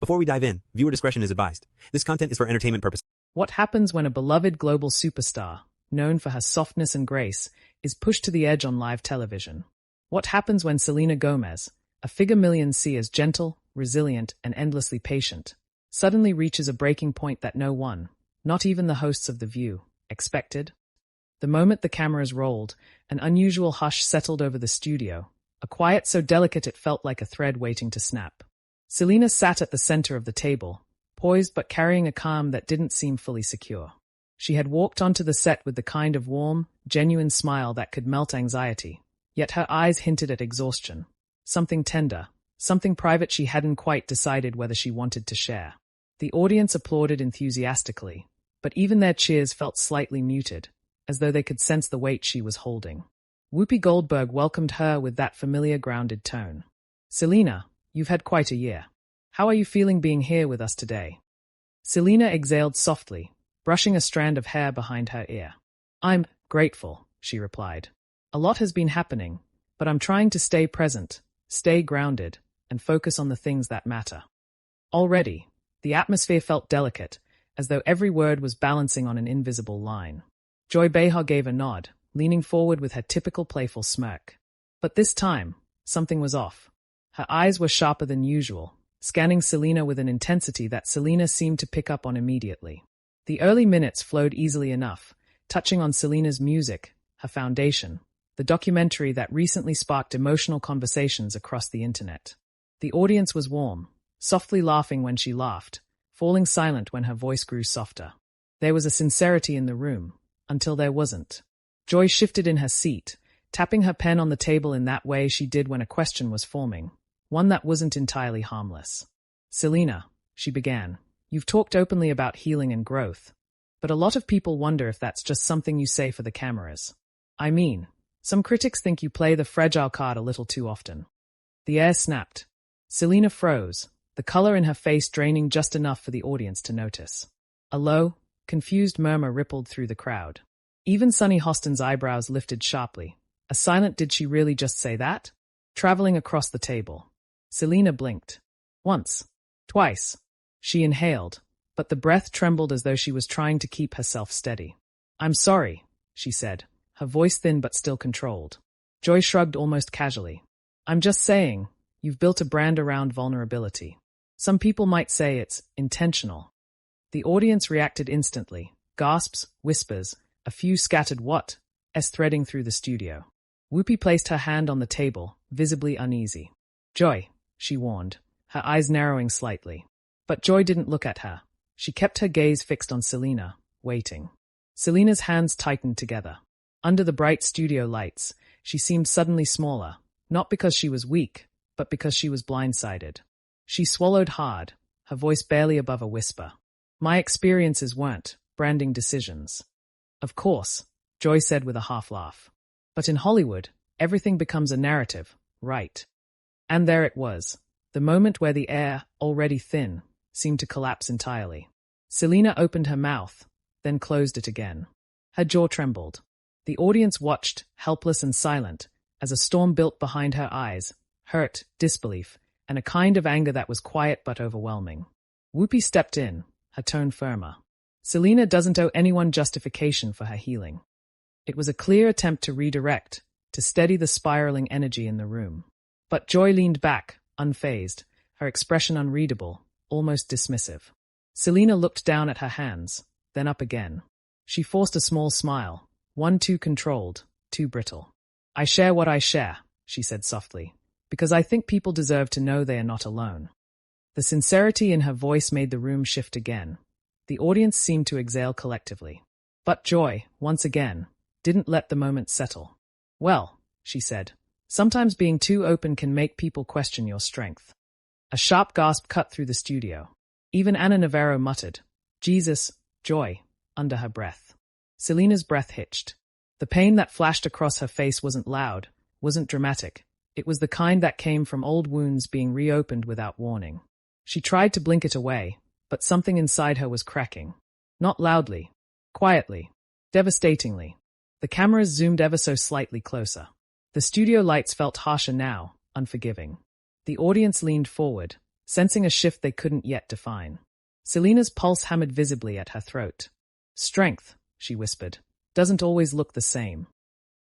Before we dive in, viewer discretion is advised. This content is for entertainment purposes. What happens when a beloved global superstar, known for her softness and grace, is pushed to the edge on live television? What happens when Selena Gomez, a figure millions see as gentle, resilient, and endlessly patient, suddenly reaches a breaking point that no one, not even the hosts of The View, expected? The moment the cameras rolled, an unusual hush settled over the studio, a quiet so delicate it felt like a thread waiting to snap. Selena sat at the center of the table, poised but carrying a calm that didn't seem fully secure. She had walked onto the set with the kind of warm, genuine smile that could melt anxiety, yet her eyes hinted at exhaustion. Something tender, something private she hadn't quite decided whether she wanted to share. The audience applauded enthusiastically, but even their cheers felt slightly muted, as though they could sense the weight she was holding. Whoopi Goldberg welcomed her with that familiar grounded tone. "Selena, you've had quite a year. How are you feeling being here with us today?" Selena exhaled softly, brushing a strand of hair behind her ear. "I'm grateful," she replied. "A lot has been happening, but I'm trying to stay present, stay grounded, and focus on the things that matter." Already, the atmosphere felt delicate, as though every word was balancing on an invisible line. Joy Behar gave a nod, leaning forward with her typical playful smirk. But this time, something was off. Her eyes were sharper than usual, scanning Selena with an intensity that Selena seemed to pick up on immediately. The early minutes flowed easily enough, touching on Selena's music, her foundation, the documentary that recently sparked emotional conversations across the internet. The audience was warm, softly laughing when she laughed, falling silent when her voice grew softer. There was a sincerity in the room, until there wasn't. Joy shifted in her seat, tapping her pen on the table in that way she did when a question was forming, one that wasn't entirely harmless. "Selena," she began, "you've talked openly about healing and growth, but a lot of people wonder if that's just something you say for the cameras. I mean, some critics think you play the fragile card a little too often." The air snapped. Selena froze, the color in her face draining just enough for the audience to notice. A low, confused murmur rippled through the crowd. Even Sunny Hostin's eyebrows lifted sharply. A silent "did she really just say that?" traveling across the table. Selena blinked. Once. Twice. She inhaled, but the breath trembled as though she was trying to keep herself steady. "I'm sorry," she said, her voice thin but still controlled. Joy shrugged almost casually. "I'm just saying, you've built a brand around vulnerability. Some people might say it's intentional." The audience reacted instantly. Gasps, whispers, a few scattered "what?" threading through the studio. Whoopi placed her hand on the table, visibly uneasy. "Joy," she warned, her eyes narrowing slightly. But Joy didn't look at her. She kept her gaze fixed on Selena, waiting. Selena's hands tightened together. Under the bright studio lights, she seemed suddenly smaller, not because she was weak, but because she was blindsided. She swallowed hard, her voice barely above a whisper. "My experiences weren't branding decisions." "Of course," Joy said with a half-laugh. "But in Hollywood, everything becomes a narrative, right?" And there it was, the moment where the air, already thin, seemed to collapse entirely. Selena opened her mouth, then closed it again. Her jaw trembled. The audience watched, helpless and silent, as a storm built behind her eyes, hurt, disbelief, and a kind of anger that was quiet but overwhelming. Whoopi stepped in, her tone firmer. "Selena doesn't owe anyone justification for her healing." It was a clear attempt to redirect, to steady the spiraling energy in the room. But Joy leaned back, unfazed, her expression unreadable, almost dismissive. Selena looked down at her hands, then up again. She forced a small smile, one too controlled, too brittle. "I share what I share," she said softly, "because I think people deserve to know they are not alone." The sincerity in her voice made the room shift again. The audience seemed to exhale collectively. But Joy, once again, didn't let the moment settle. "Well," she said, "sometimes being too open can make people question your strength." A sharp gasp cut through the studio. Even Anna Navarro muttered, "Jesus, Joy," under her breath. Selena's breath hitched. The pain that flashed across her face wasn't loud, wasn't dramatic. It was the kind that came from old wounds being reopened without warning. She tried to blink it away, but something inside her was cracking. Not loudly, quietly, devastatingly. The cameras zoomed ever so slightly closer. The studio lights felt harsher now, unforgiving. The audience leaned forward, sensing a shift they couldn't yet define. Selena's pulse hammered visibly at her throat. Strength, she whispered, doesn't always look the same.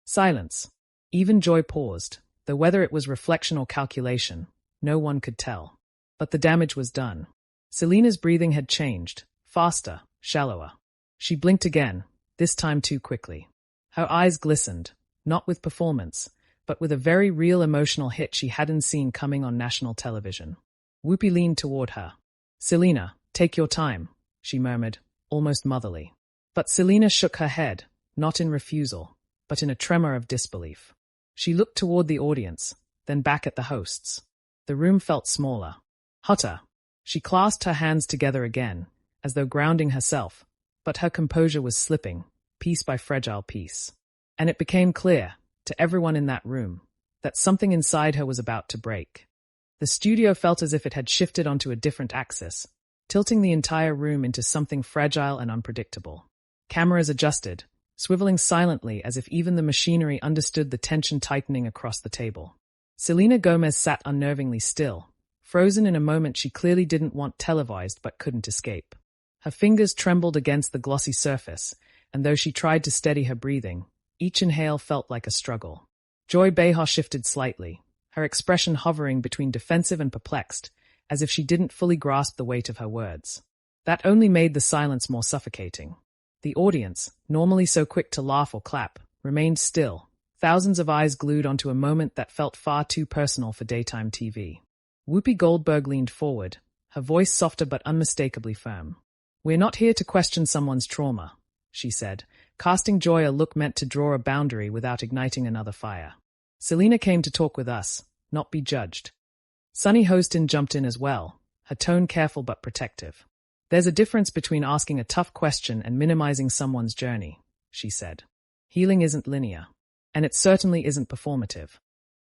Silence. Even Joy paused, though whether it was reflection or calculation, no one could tell. But the damage was done. Selena's breathing had changed, faster, shallower. She blinked again, this time too quickly. Her eyes glistened, not with performance, but with a very real emotional hit she hadn't seen coming on national television. Whoopi leaned toward her. Selena, take your time, she murmured, almost motherly. But Selena shook her head, not in refusal, but in a tremor of disbelief. She looked toward the audience, then back at the hosts. The room felt smaller, hotter. She clasped her hands together again, as though grounding herself, but her composure was slipping, piece by fragile piece. And it became clear, to everyone in that room, that something inside her was about to break. The studio felt as if it had shifted onto a different axis, tilting the entire room into something fragile and unpredictable. Cameras adjusted, swiveling silently as if even the machinery understood the tension tightening across the table. Selena Gomez sat unnervingly still, frozen in a moment she clearly didn't want televised but couldn't escape. Her fingers trembled against the glossy surface, and though she tried to steady her breathing, each inhale felt like a struggle. Joy Behar shifted slightly, her expression hovering between defensive and perplexed, as if she didn't fully grasp the weight of her words. That only made the silence more suffocating. The audience, normally so quick to laugh or clap, remained still, thousands of eyes glued onto a moment that felt far too personal for daytime TV. Whoopi Goldberg leaned forward, her voice softer but unmistakably firm. "We're not here to question someone's trauma," she said, casting Joy a look meant to draw a boundary without igniting another fire. "Selena came to talk with us, not be judged." Sunny Hostin jumped in as well, her tone careful but protective. "There's a difference between asking a tough question and minimizing someone's journey," she said. "Healing isn't linear. And it certainly isn't performative."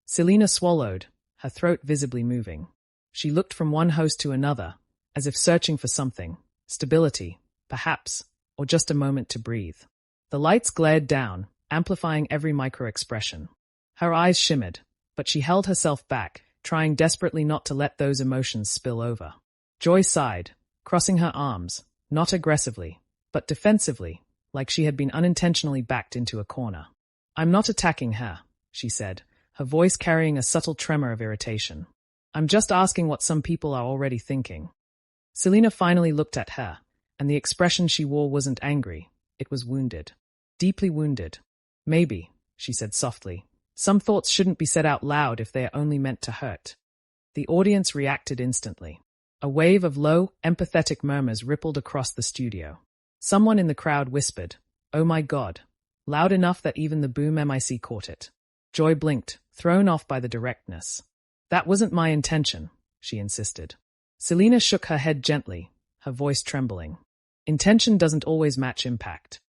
Selena swallowed, her throat visibly moving. She looked from one host to another, as if searching for something, stability, perhaps, or just a moment to breathe. The lights glared down, amplifying every micro-expression. Her eyes shimmered, but she held herself back, trying desperately not to let those emotions spill over. Joy sighed, crossing her arms, not aggressively, but defensively, like she had been unintentionally backed into a corner. "I'm not attacking her," she said, her voice carrying a subtle tremor of irritation. "I'm just asking what some people are already thinking." Selena finally looked at her, and the expression she wore wasn't angry, it was wounded. Deeply wounded. "Maybe," she said softly, "some thoughts shouldn't be said out loud if they are only meant to hurt." The audience reacted instantly. A wave of low, empathetic murmurs rippled across the studio. Someone in the crowd whispered, "Oh my God," loud enough that even the boom mic caught it. Joy blinked, thrown off by the directness. "That wasn't my intention," she insisted. Selena shook her head gently, her voice trembling. "Intention doesn't always match impact."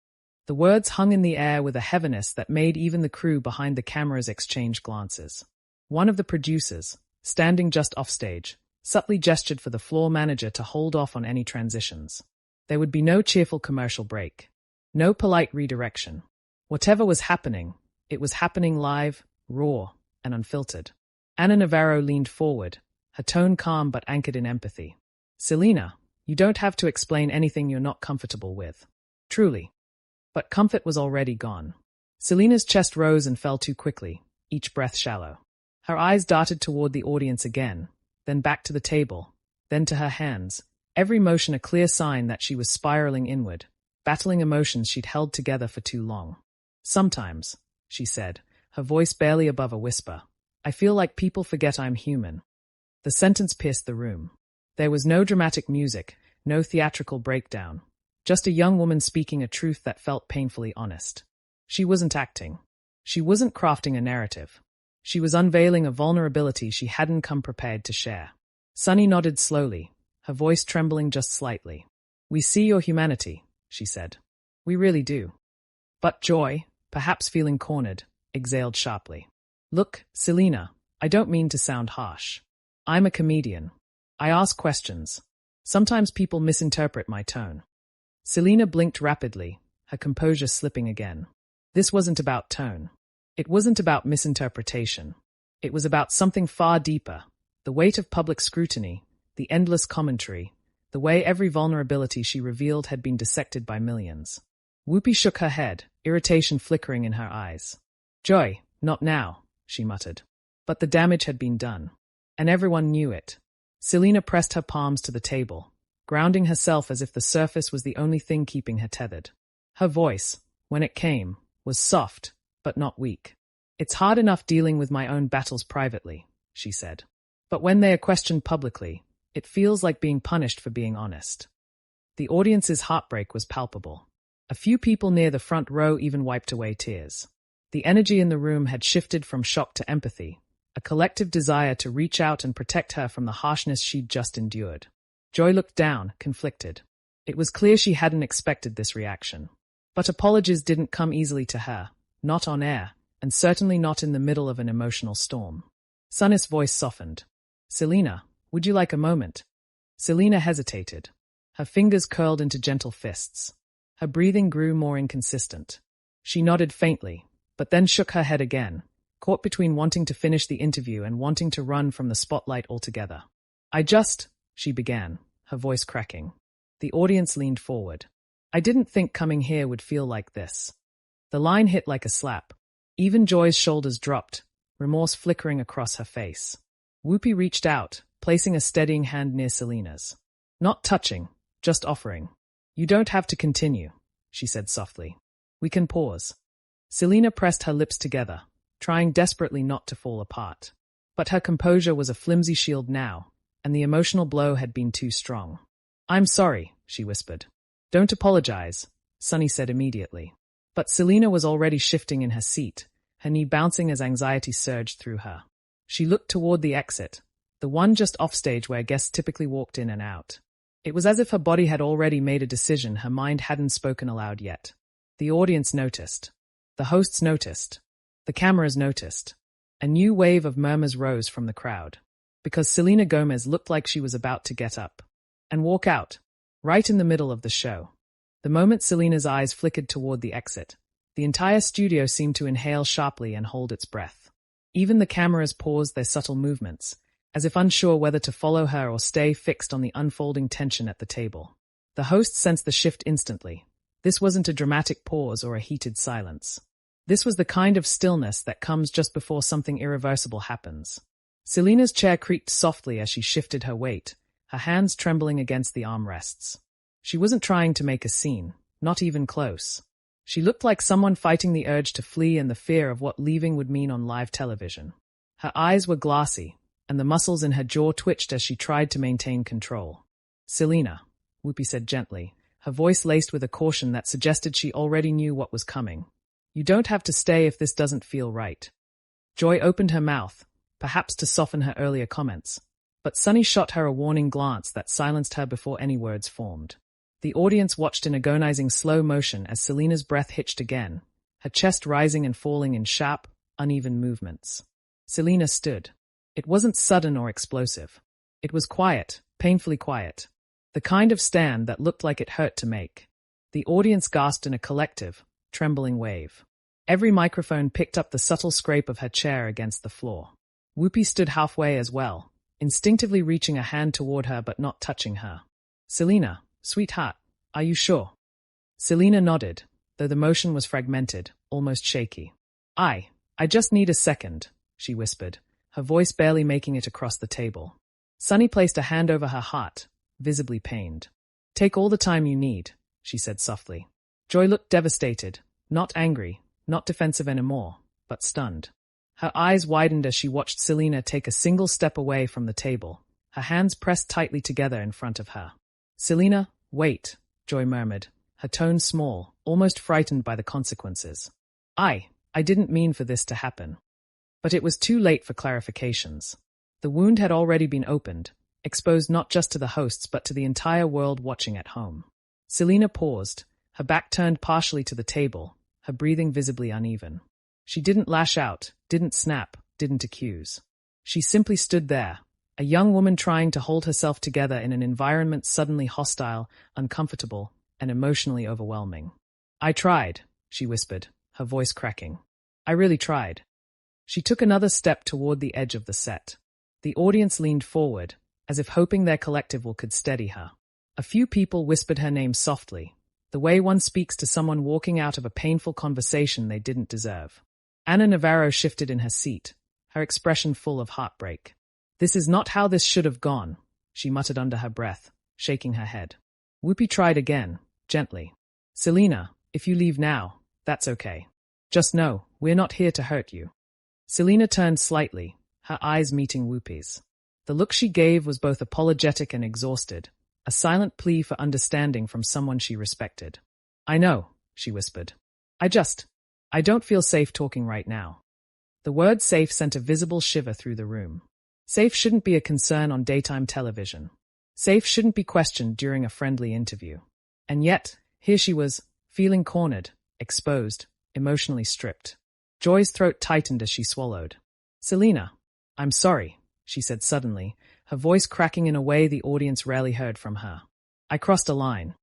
The words hung in the air with a heaviness that made even the crew behind the cameras exchange glances. One of the producers, standing just offstage, subtly gestured for the floor manager to hold off on any transitions. There would be no cheerful commercial break. No polite redirection. Whatever was happening, it was happening live, raw, and unfiltered. Anna Navarro leaned forward, her tone calm but anchored in empathy. "Selena, you don't have to explain anything you're not comfortable with. Truly." But comfort was already gone. Selena's chest rose and fell too quickly, each breath shallow. Her eyes darted toward the audience again, then back to the table, then to her hands, every motion a clear sign that she was spiraling inward, battling emotions she'd held together for too long. "Sometimes," she said, her voice barely above a whisper, "I feel like people forget I'm human." The sentence pierced the room. There was no dramatic music, no theatrical breakdown, just a young woman speaking a truth that felt painfully honest. She wasn't acting. She wasn't crafting a narrative. She was unveiling a vulnerability she hadn't come prepared to share. Sunny nodded slowly, her voice trembling just slightly. "We see your humanity," she said. "We really do." But Joy, perhaps feeling cornered, exhaled sharply. "Look, Selena, I don't mean to sound harsh. I'm a comedian. I ask questions. Sometimes people misinterpret my tone." Selena blinked rapidly, her composure slipping again. This wasn't about tone. It wasn't about misinterpretation. It was about something far deeper, the weight of public scrutiny, the endless commentary, the way every vulnerability she revealed had been dissected by millions. Whoopi shook her head, irritation flickering in her eyes. "Joy, not now," she muttered. But the damage had been done. And everyone knew it. Selena pressed her palms to the table, grounding herself as if the surface was the only thing keeping her tethered. Her voice, when it came, was soft, but not weak. "It's hard enough dealing with my own battles privately," she said. "But when they are questioned publicly, it feels like being punished for being honest." The audience's heartbreak was palpable. A few people near the front row even wiped away tears. The energy in the room had shifted from shock to empathy, a collective desire to reach out and protect her from the harshness she'd just endured. Joy looked down, conflicted. It was clear she hadn't expected this reaction. But apologies didn't come easily to her, not on air, and certainly not in the middle of an emotional storm. Sunny's voice softened. "Selena, would you like a moment?" Selena hesitated. Her fingers curled into gentle fists. Her breathing grew more inconsistent. She nodded faintly, but then shook her head again, caught between wanting to finish the interview and wanting to run from the spotlight altogether. She began, her voice cracking. The audience leaned forward. "I didn't think coming here would feel like this." The line hit like a slap. Even Joy's shoulders dropped, remorse flickering across her face. Whoopi reached out, placing a steadying hand near Selena's. "Not touching, just offering." "You don't have to continue," she said softly. "We can pause." Selena pressed her lips together, trying desperately not to fall apart. But her composure was a flimsy shield now, and the emotional blow had been too strong. "I'm sorry," she whispered. "Don't apologize," Sunny said immediately. But Selena was already shifting in her seat, her knee bouncing as anxiety surged through her. She looked toward the exit, the one just offstage where guests typically walked in and out. It was as if her body had already made a decision her mind hadn't spoken aloud yet. The audience noticed. The hosts noticed. The cameras noticed. A new wave of murmurs rose from the crowd. Because Selena Gomez looked like she was about to get up and walk out, right in the middle of the show. The moment Selena's eyes flickered toward the exit, the entire studio seemed to inhale sharply and hold its breath. Even the cameras paused their subtle movements, as if unsure whether to follow her or stay fixed on the unfolding tension at the table. The hosts sensed the shift instantly. This wasn't a dramatic pause or a heated silence. This was the kind of stillness that comes just before something irreversible happens. Selena's chair creaked softly as she shifted her weight, her hands trembling against the armrests. She wasn't trying to make a scene, not even close. She looked like someone fighting the urge to flee and the fear of what leaving would mean on live television. Her eyes were glassy, and the muscles in her jaw twitched as she tried to maintain control. "Selena," Whoopi said gently, her voice laced with a caution that suggested she already knew what was coming. "You don't have to stay if this doesn't feel right." Joy opened her mouth, perhaps to soften her earlier comments, but Sunny shot her a warning glance that silenced her before any words formed. The audience watched in agonizing slow motion as Selena's breath hitched again, her chest rising and falling in sharp, uneven movements. Selena stood. It wasn't sudden or explosive. It was quiet, painfully quiet. The kind of stand that looked like it hurt to make. The audience gasped in a collective, trembling wave. Every microphone picked up the subtle scrape of her chair against the floor. Whoopi stood halfway as well, instinctively reaching a hand toward her but not touching her. "Selena, sweetheart, are you sure?" Selena nodded, though the motion was fragmented, almost shaky. I just need a second," she whispered, her voice barely making it across the table. Sunny placed a hand over her heart, visibly pained. "Take all the time you need," she said softly. Joy looked devastated, not angry, not defensive anymore, but stunned. Her eyes widened as she watched Selena take a single step away from the table, her hands pressed tightly together in front of her. "Selena, wait," Joy murmured, her tone small, almost frightened by the consequences. I didn't mean for this to happen." But it was too late for clarifications. The wound had already been opened, exposed not just to the hosts but to the entire world watching at home. Selena paused, her back turned partially to the table, her breathing visibly uneven. She didn't lash out, didn't snap, didn't accuse. She simply stood there, a young woman trying to hold herself together in an environment suddenly hostile, uncomfortable, and emotionally overwhelming. "I tried," she whispered, her voice cracking. "I really tried." She took another step toward the edge of the set. The audience leaned forward, as if hoping their collective will could steady her. A few people whispered her name softly, the way one speaks to someone walking out of a painful conversation they didn't deserve. Ana Navarro shifted in her seat, her expression full of heartbreak. "This is not how this should have gone," she muttered under her breath, shaking her head. Whoopi tried again, gently. "Selena, if you leave now, that's okay. Just know, we're not here to hurt you." Selena turned slightly, her eyes meeting Whoopi's. The look she gave was both apologetic and exhausted, a silent plea for understanding from someone she respected. "I know," she whispered. I don't feel safe talking right now." The word safe sent a visible shiver through the room. Safe shouldn't be a concern on daytime television. Safe shouldn't be questioned during a friendly interview. And yet, here she was, feeling cornered, exposed, emotionally stripped. Joy's throat tightened as she swallowed. "Selena, I'm sorry," she said suddenly, her voice cracking in a way the audience rarely heard from her. "I crossed a line."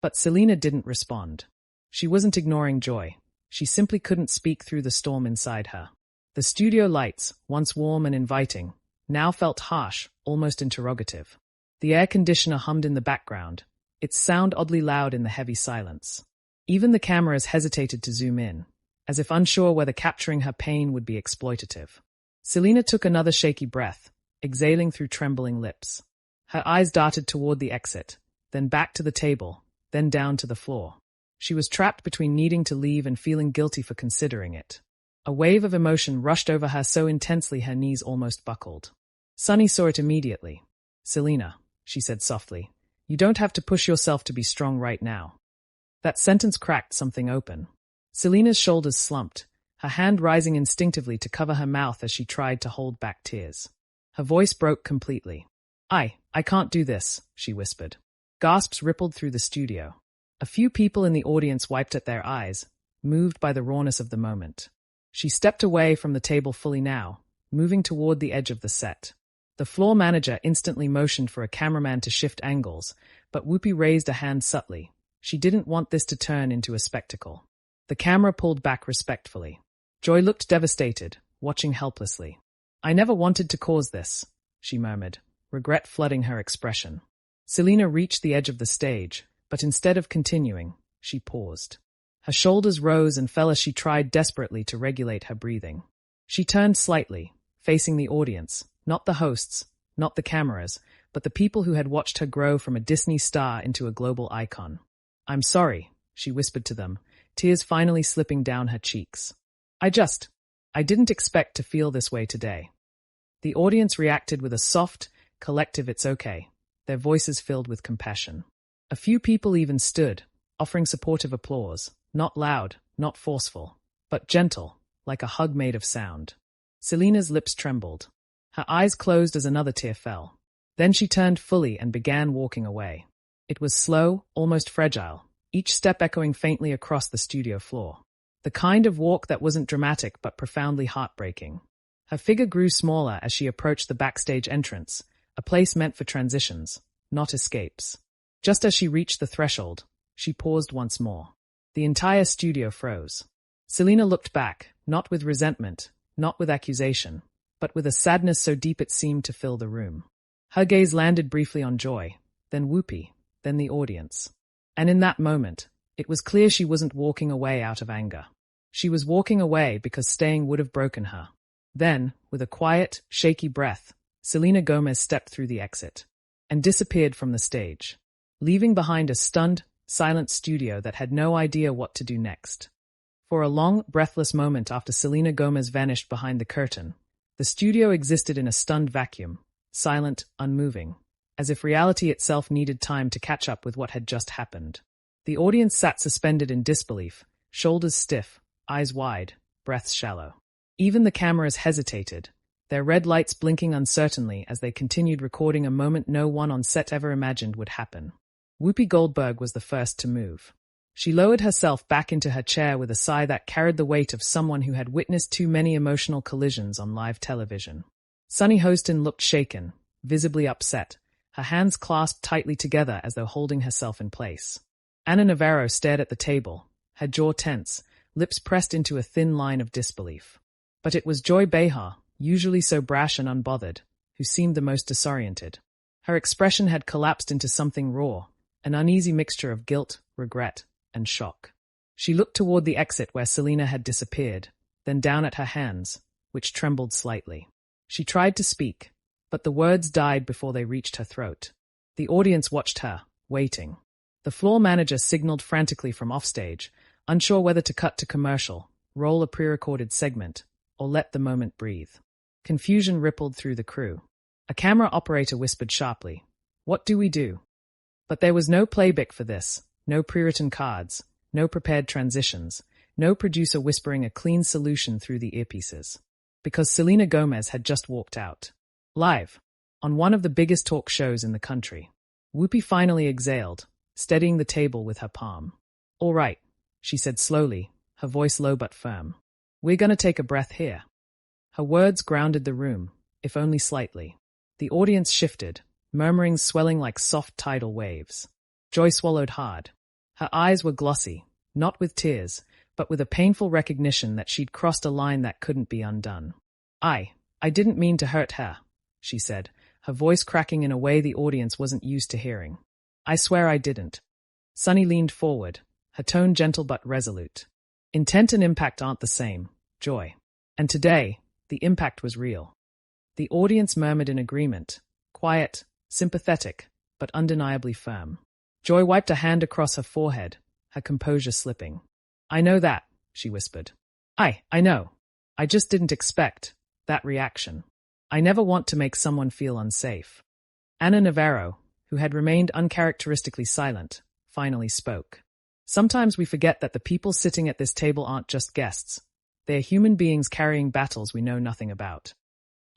But Selena didn't respond. She wasn't ignoring Joy. She simply couldn't speak through the storm inside her. The studio lights, once warm and inviting, now felt harsh, almost interrogative. The air conditioner hummed in the background, its sound oddly loud in the heavy silence. Even the cameras hesitated to zoom in, as if unsure whether capturing her pain would be exploitative. Selena took another shaky breath, exhaling through trembling lips. Her eyes darted toward the exit, then back to the table, then down to the floor. She was trapped between needing to leave and feeling guilty for considering it. A wave of emotion rushed over her so intensely her knees almost buckled. Sunny saw it immediately. "Selena," she said softly, "you don't have to push yourself to be strong right now." That sentence cracked something open. Selena's shoulders slumped, her hand rising instinctively to cover her mouth as she tried to hold back tears. Her voice broke completely. I can't do this," she whispered. Gasps rippled through the studio. A few people in the audience wiped at their eyes, moved by the rawness of the moment. She stepped away from the table fully now, moving toward the edge of the set. The floor manager instantly motioned for a cameraman to shift angles, but Whoopi raised a hand subtly. She didn't want this to turn into a spectacle. The camera pulled back respectfully. Joy looked devastated, watching helplessly. "I never wanted to cause this," she murmured, regret flooding her expression. Selena reached the edge of the stage, but instead of continuing, she paused. Her shoulders rose and fell as she tried desperately to regulate her breathing. She turned slightly, facing the audience, not the hosts, not the cameras, but the people who had watched her grow from a Disney star into a global icon. "I'm sorry," she whispered to them, tears finally slipping down her cheeks. I didn't expect to feel this way today." The audience reacted with a soft, collective "it's okay," their voices filled with compassion. A few people even stood, offering supportive applause, not loud, not forceful, but gentle, like a hug made of sound. Selena's lips trembled. Her eyes closed as another tear fell. Then she turned fully and began walking away. It was slow, almost fragile, each step echoing faintly across the studio floor. The kind of walk that wasn't dramatic but profoundly heartbreaking. Her figure grew smaller as she approached the backstage entrance, a place meant for transitions, not escapes. Just as she reached the threshold, she paused once more. The entire studio froze. Selena looked back, not with resentment, not with accusation, but with a sadness so deep it seemed to fill the room. Her gaze landed briefly on Joy, then Whoopi, then the audience. And in that moment, it was clear she wasn't walking away out of anger. She was walking away because staying would have broken her. Then, with a quiet, shaky breath, Selena Gomez stepped through the exit and disappeared from the stage, leaving behind a stunned, silent studio that had no idea what to do next. For a long, breathless moment after Selena Gomez vanished behind the curtain, the studio existed in a stunned vacuum, silent, unmoving, as if reality itself needed time to catch up with what had just happened. The audience sat suspended in disbelief, shoulders stiff, eyes wide, breaths shallow. Even the cameras hesitated, their red lights blinking uncertainly as they continued recording a moment no one on set ever imagined would happen. Whoopi Goldberg was the first to move. She lowered herself back into her chair with a sigh that carried the weight of someone who had witnessed too many emotional collisions on live television. Sunny Hostin looked shaken, visibly upset, her hands clasped tightly together as though holding herself in place. Ana Navarro stared at the table, her jaw tense, lips pressed into a thin line of disbelief. But it was Joy Behar, usually so brash and unbothered, who seemed the most disoriented. Her expression had collapsed into something raw, an uneasy mixture of guilt, regret, and shock. She looked toward the exit where Selena had disappeared, then down at her hands, which trembled slightly. She tried to speak, but the words died before they reached her throat. The audience watched her, waiting. The floor manager signaled frantically from offstage, unsure whether to cut to commercial, roll a pre-recorded segment, or let the moment breathe. Confusion rippled through the crew. A camera operator whispered sharply, "What do we do?" But there was no playbook for this, no pre-written cards, no prepared transitions, no producer whispering a clean solution through the earpieces. Because Selena Gomez had just walked out. Live, on one of the biggest talk shows in the country. Whoopi finally exhaled, steadying the table with her palm. "All right," she said slowly, her voice low but firm. "We're gonna take a breath here." Her words grounded the room, if only slightly. The audience shifted, murmurings swelling like soft tidal waves. Joy swallowed hard. Her eyes were glossy, not with tears, but with a painful recognition that she'd crossed a line that couldn't be undone. I didn't mean to hurt her," she said, her voice cracking in a way the audience wasn't used to hearing. "I swear I didn't." Sunny leaned forward, her tone gentle but resolute. "Intent and impact aren't the same, Joy. And today, the impact was real." The audience murmured in agreement, quiet, sympathetic, but undeniably firm. Joy wiped a hand across her forehead, her composure slipping. "I know that," she whispered. I know. I just didn't expect that reaction. I never want to make someone feel unsafe." Ana Navarro, who had remained uncharacteristically silent, finally spoke. "Sometimes we forget that the people sitting at this table aren't just guests. They are human beings carrying battles we know nothing about."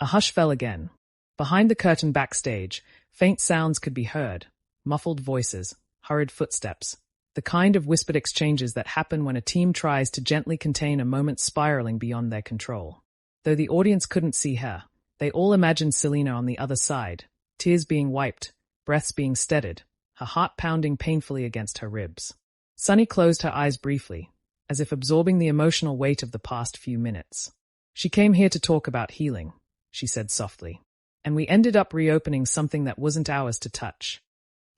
A hush fell again. Behind the curtain backstage, faint sounds could be heard, muffled voices, hurried footsteps, the kind of whispered exchanges that happen when a team tries to gently contain a moment spiraling beyond their control. Though the audience couldn't see her, they all imagined Selena on the other side, tears being wiped, breaths being steadied, her heart pounding painfully against her ribs. Sunny closed her eyes briefly, as if absorbing the emotional weight of the past few minutes. "She came here to talk about healing," she said softly. "And we ended up reopening something that wasn't ours to touch."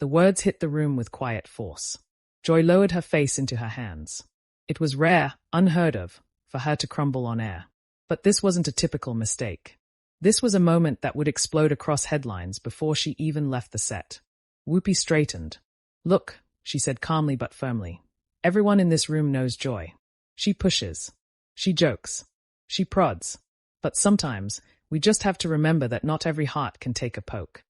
The words hit the room with quiet force. Joy lowered her face into her hands. It was rare, unheard of, for her to crumble on air. But this wasn't a typical mistake. This was a moment that would explode across headlines before she even left the set. Whoopi straightened. "Look," she said calmly but firmly. "Everyone in this room knows Joy. She pushes. She jokes. She prods. But sometimes, we just have to remember that not every heart can take a poke."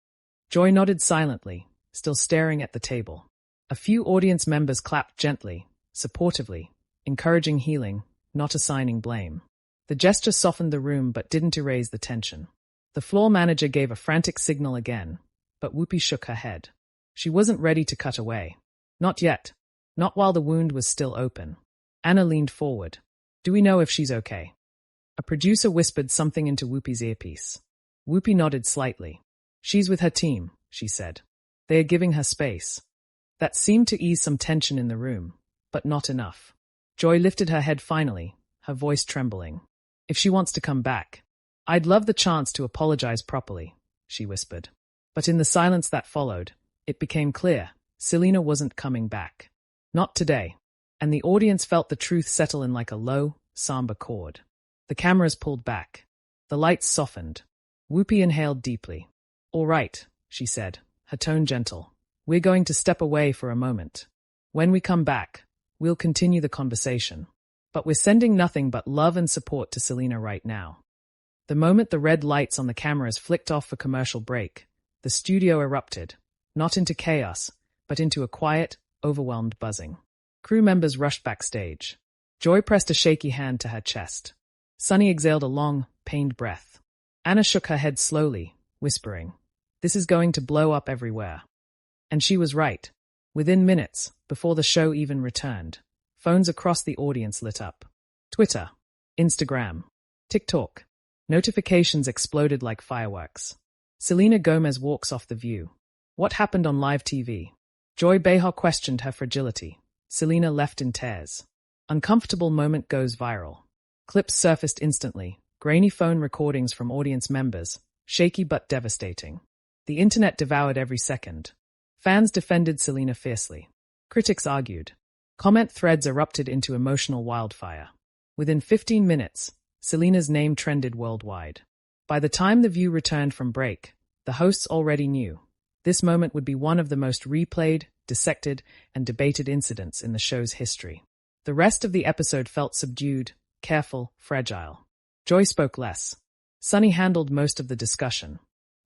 Joy nodded silently, still staring at the table. A few audience members clapped gently, supportively, encouraging healing, not assigning blame. The gesture softened the room but didn't erase the tension. The floor manager gave a frantic signal again, but Whoopi shook her head. She wasn't ready to cut away. Not yet. Not while the wound was still open. Anna leaned forward. "Do we know if she's okay?" A producer whispered something into Whoopi's earpiece. Whoopi nodded slightly. "She's with her team," she said. "They are giving her space." That seemed to ease some tension in the room, but not enough. Joy lifted her head finally, her voice trembling. "If she wants to come back, I'd love the chance to apologize properly," she whispered. But in the silence that followed, it became clear Selena wasn't coming back. Not today. And the audience felt the truth settle in like a low, somber chord. The cameras pulled back. The lights softened. Whoopi inhaled deeply. "All right," she said, her tone gentle. "We're going to step away for a moment. When we come back, we'll continue the conversation. But we're sending nothing but love and support to Selena right now." The moment the red lights on the cameras flicked off for commercial break, the studio erupted, not into chaos, but into a quiet, overwhelmed buzzing. Crew members rushed backstage. Joy pressed a shaky hand to her chest. Sunny exhaled a long, pained breath. Anna shook her head slowly, whispering, "This is going to blow up everywhere." And she was right. Within minutes, before the show even returned, phones across the audience lit up. Twitter, Instagram, TikTok. Notifications exploded like fireworks. Selena Gomez walks off The View. What happened on live TV? Joy Behar questioned her fragility. Selena left in tears. Uncomfortable moment goes viral. Clips surfaced instantly, grainy phone recordings from audience members, shaky but devastating. The internet devoured every second. Fans defended Selena fiercely. Critics argued. Comment threads erupted into emotional wildfire. Within 15 minutes, Selena's name trended worldwide. By the time The View returned from break, the hosts already knew. This moment would be one of the most replayed, dissected, and debated incidents in the show's history. The rest of the episode felt subdued, careful, fragile. Joy spoke less. Sunny handled most of the discussion.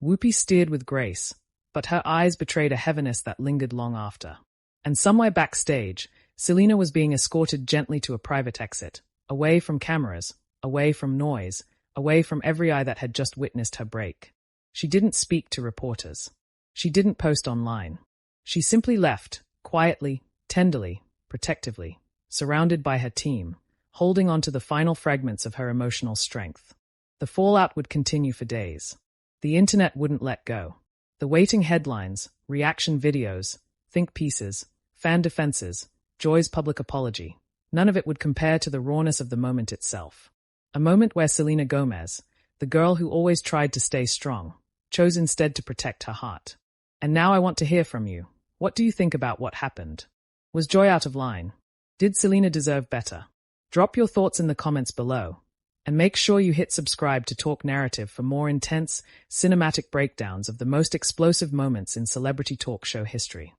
Whoopi steered with grace, but her eyes betrayed a heaviness that lingered long after. And somewhere backstage, Selena was being escorted gently to a private exit, away from cameras, away from noise, away from every eye that had just witnessed her break. She didn't speak to reporters. She didn't post online. She simply left, quietly, tenderly, protectively, surrounded by her team, holding on to the final fragments of her emotional strength. The fallout would continue for days. The internet wouldn't let go. The waiting headlines, reaction videos, think pieces, fan defenses, Joy's public apology, none of it would compare to the rawness of the moment itself. A moment where Selena Gomez, the girl who always tried to stay strong, chose instead to protect her heart. And now I want to hear from you. What do you think about what happened? Was Joy out of line? Did Selena deserve better? Drop your thoughts in the comments below. And make sure you hit subscribe to Talk Narrative for more intense, cinematic breakdowns of the most explosive moments in celebrity talk show history.